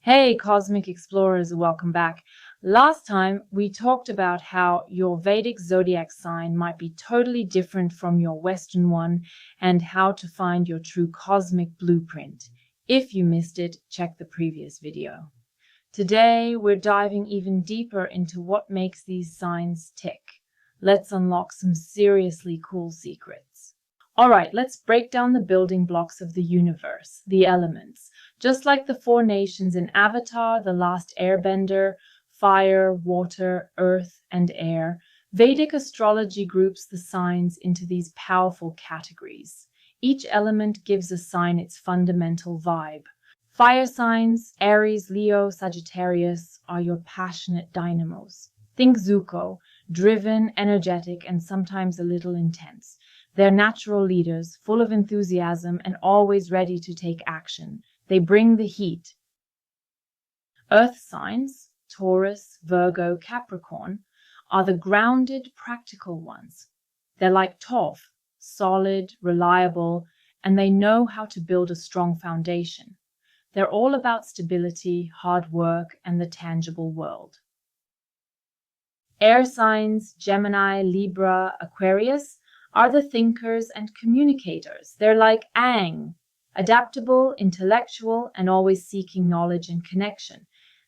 Hey, Cosmic Explorers, welcome back. Last time we talked about how your Vedic zodiac sign might be totally different from your Western one and how to find your true cosmic blueprint. If you missed it, check the previous video. Today we're diving even deeper into what makes these signs tick. Let's unlock some seriously cool secrets. All right, let's break down the building blocks of the universe, the elements. Just like the four nations in Avatar, The Last Airbender, fire, water, earth, and air, Vedic astrology groups the signs into these powerful categories. Each element gives a sign its fundamental vibe. Fire signs, Aries, Leo, Sagittarius, are your passionate dynamos. Think Zuko, driven, energetic, and sometimes a little intense. They're natural leaders, full of enthusiasm and always ready to take action. They bring the heat. Earth signs, Taurus, Virgo, Capricorn, are the grounded, practical ones. They're like Toph, solid, reliable, and they know how to build a strong foundation. They're all about stability, hard work, and the tangible world. Air signs, Gemini, Libra, Aquarius, are the thinkers and communicators. They're like Aang, adaptable, intellectual, and always seeking knowledge and connection.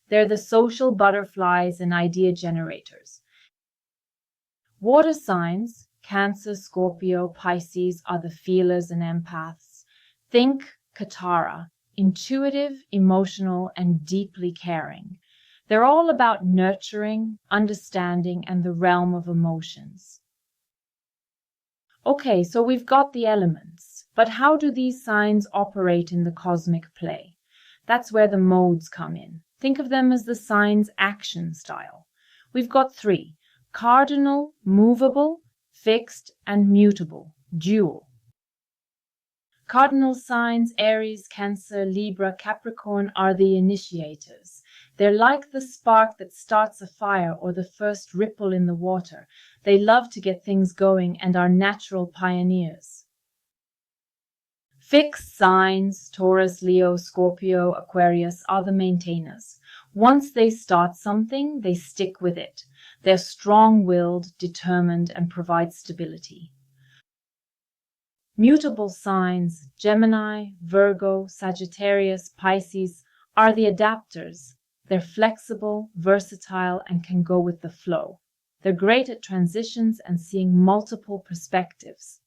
They're the social butterflies and idea generators. Water signs, Cancer, Scorpio, Pisces, are the feelers and empaths. Think Katara, intuitive, emotional, and deeply caring. They're all about nurturing, understanding, and the realm of emotions. Okay, so we've got the elements, but how do these signs operate in the cosmic play? That's where the modes come in. Think of them as the sign's action style. We've got three: cardinal, movable, fixed, and mutable, dual. Cardinal signs, Aries, Cancer, Libra, Capricorn, are the initiators. They're like the spark that starts a fire or the first ripple in the water. They love to get things going and are natural pioneers. Fixed signs, Taurus, Leo, Scorpio, Aquarius, are the maintainers. Once they start something, they stick with it. They're strong-willed, determined, and provide stability. Mutable signs, Gemini, Virgo, Sagittarius, Pisces, are the adapters. They're flexible, versatile, and can go with the flow. They're great at transitions and seeing multiple perspectives.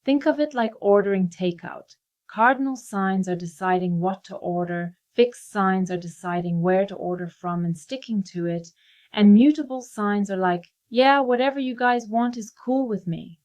Think of it like ordering takeout. Cardinal signs are deciding what to order, fixed signs are deciding where to order from and sticking to it, and mutable signs are like, yeah, whatever you guys want is cool with me.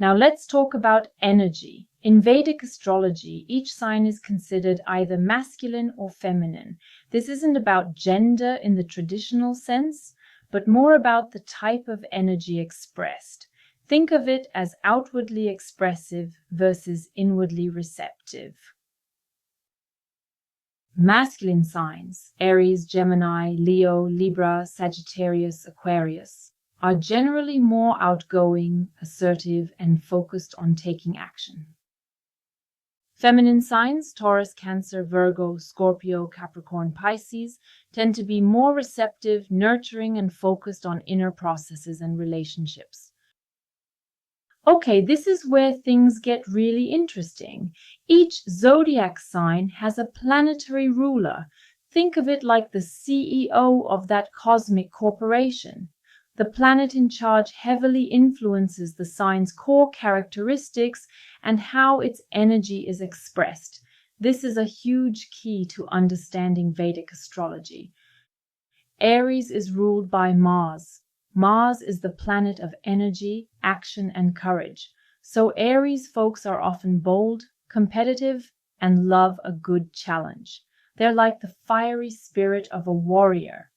Now let's talk about energy. In Vedic astrology, each sign is considered either masculine or feminine. This isn't about gender in the traditional sense, but more about the type of energy expressed. Think of it as outwardly expressive versus inwardly receptive. Masculine signs, Aries, Gemini, Leo, Libra, Sagittarius, Aquarius, are generally more outgoing, assertive, and focused on taking action. Feminine signs, Taurus, Cancer, Virgo, Scorpio, Capricorn, Pisces, tend to be more receptive, nurturing, and focused on inner processes and relationships. Okay, this is where things get really interesting. Each zodiac sign has a planetary ruler. Think of it like the CEO of that cosmic corporation. The planet in charge heavily influences the sign's core characteristics and how its energy is expressed. This is a huge key to understanding Vedic astrology. Aries is ruled by Mars. Mars is the planet of energy, action, and courage. So Aries folks are often bold, competitive, and love a good challenge. They're like the fiery spirit of a warrior.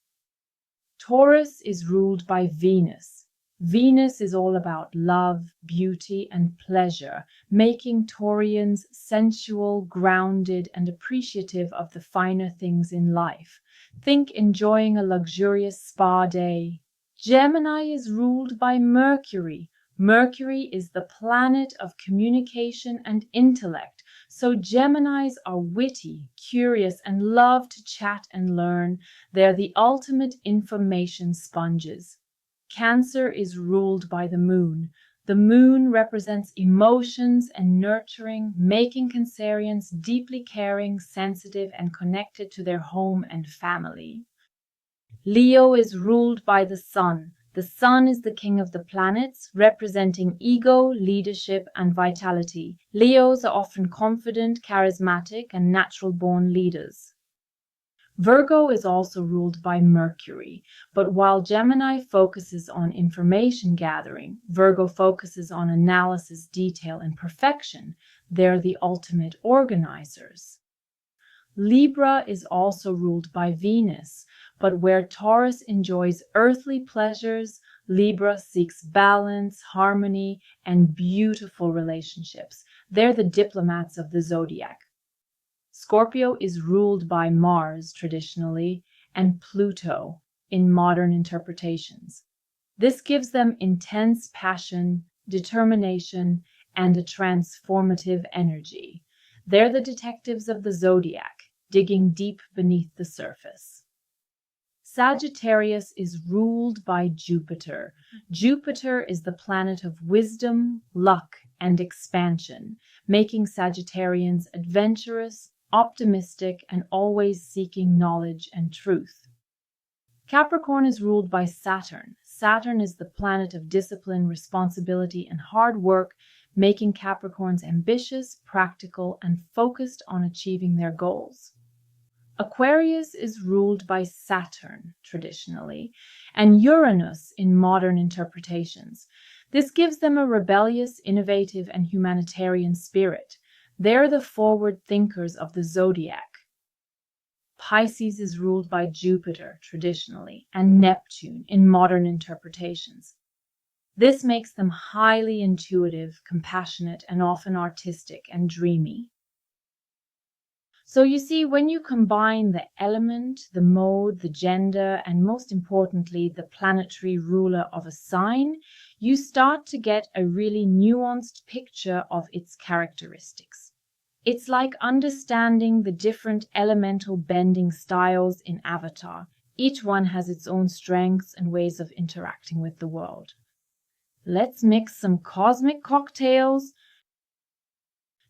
Taurus is ruled by Venus. Venus is all about love, beauty, and pleasure, making Taurians sensual, grounded, and appreciative of the finer things in life. Think enjoying a luxurious spa day. Gemini is ruled by Mercury. Mercury is the planet of communication and intellect, So Geminis are witty, curious, and love to chat and learn. They're the ultimate information sponges. Cancer is ruled by the moon. The moon represents emotions and nurturing, making Cancerians deeply caring, sensitive, and connected to their home and family. Leo is ruled by the sun. The sun is the king of the planets, representing ego, leadership, and vitality. Leos are often confident, charismatic, and natural-born leaders. Virgo is also ruled by Mercury, but while Gemini focuses on information gathering, Virgo focuses on analysis, detail, and perfection. They're the ultimate organizers. Libra is also ruled by Venus, but where Taurus enjoys earthly pleasures, Libra seeks balance, harmony, and beautiful relationships. They're the diplomats of the zodiac. Scorpio is ruled by Mars traditionally and Pluto in modern interpretations. This gives them intense passion, determination, and a transformative energy. They're the detectives of the zodiac, digging deep beneath the surface. Sagittarius is ruled by Jupiter. Jupiter is the planet of wisdom, luck, and expansion, making Sagittarians adventurous, optimistic, and always seeking knowledge and truth. Capricorn is ruled by Saturn. Saturn is the planet of discipline, responsibility, and hard work, making Capricorns ambitious, practical, and focused on achieving their goals. Aquarius is ruled by Saturn, traditionally, and Uranus in modern interpretations. This gives them a rebellious, innovative, and humanitarian spirit. They're the forward thinkers of the zodiac. Pisces is ruled by Jupiter, traditionally, and Neptune in modern interpretations. This makes them highly intuitive, compassionate, and often artistic and dreamy. So you see, when you combine the element, the mode, the gender, and most importantly, the planetary ruler of a sign, you start to get a really nuanced picture of its characteristics. It's like understanding the different elemental bending styles in Avatar. Each one has its own strengths and ways of interacting with the world. Let's mix some cosmic cocktails.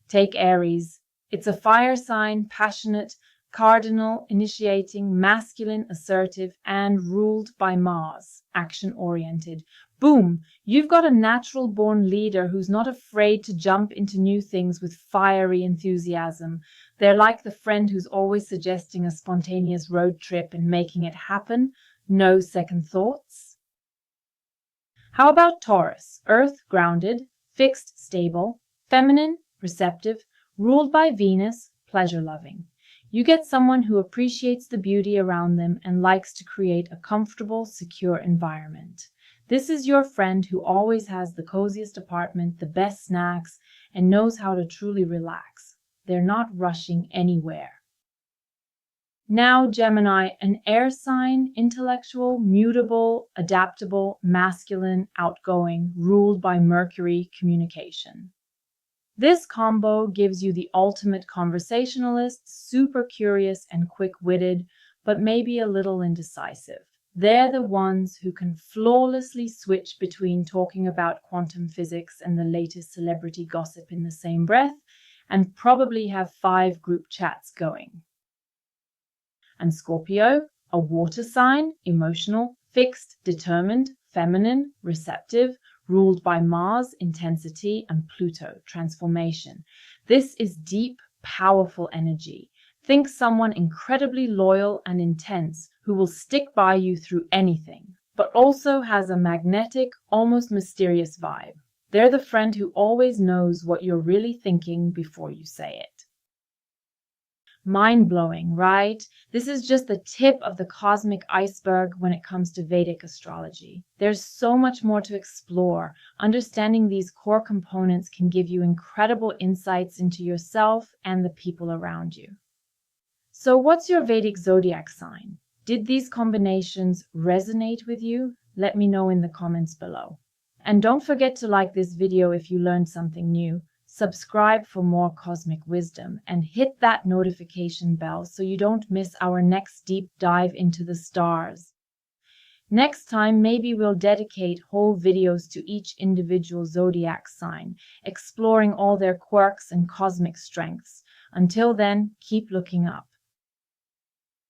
Take Aries. It's a fire sign, passionate, cardinal, initiating, masculine, assertive, and ruled by Mars, action-oriented. Boom! You've got a natural-born leader who's not afraid to jump into new things with fiery enthusiasm. They're like the friend who's always suggesting a spontaneous road trip and making it happen. No second thoughts. How about Taurus? Earth, grounded, fixed, stable, feminine, receptive, ruled by Venus, pleasure-loving. You get someone who appreciates the beauty around them and likes to create a comfortable, secure environment. This is your friend who always has the coziest apartment, the best snacks, and knows how to truly relax. They're not rushing anywhere. Now Gemini, an air sign, intellectual, mutable, adaptable, masculine, outgoing, ruled by Mercury, communication. This combo gives you the ultimate conversationalist, super curious and quick-witted, but maybe a little indecisive. They're the ones who can flawlessly switch between talking about quantum physics and the latest celebrity gossip in the same breath, and probably have 5 group chats going. And Scorpio, a water sign, emotional, fixed, determined, feminine, receptive, ruled by Mars, intensity, and Pluto, transformation. This is deep, powerful energy. Think someone incredibly loyal and intense who will stick by you through anything, but also has a magnetic, almost mysterious vibe. They're the friend who always knows what you're really thinking before you say it. Mind-blowing, right? This is just the tip of the cosmic iceberg when it comes to Vedic astrology. There's so much more to explore. Understanding these core components can give you incredible insights into yourself and the people around you. So what's your Vedic zodiac sign? Did these combinations resonate with you? Let me know in the comments below. And don't forget to like this video if you learned something new. subscribe for more cosmic wisdom, and hit that notification bell so you don't miss our next deep dive into the stars. Next time, maybe we'll dedicate whole videos to each individual zodiac sign, exploring all their quirks and cosmic strengths. Until then, keep looking up.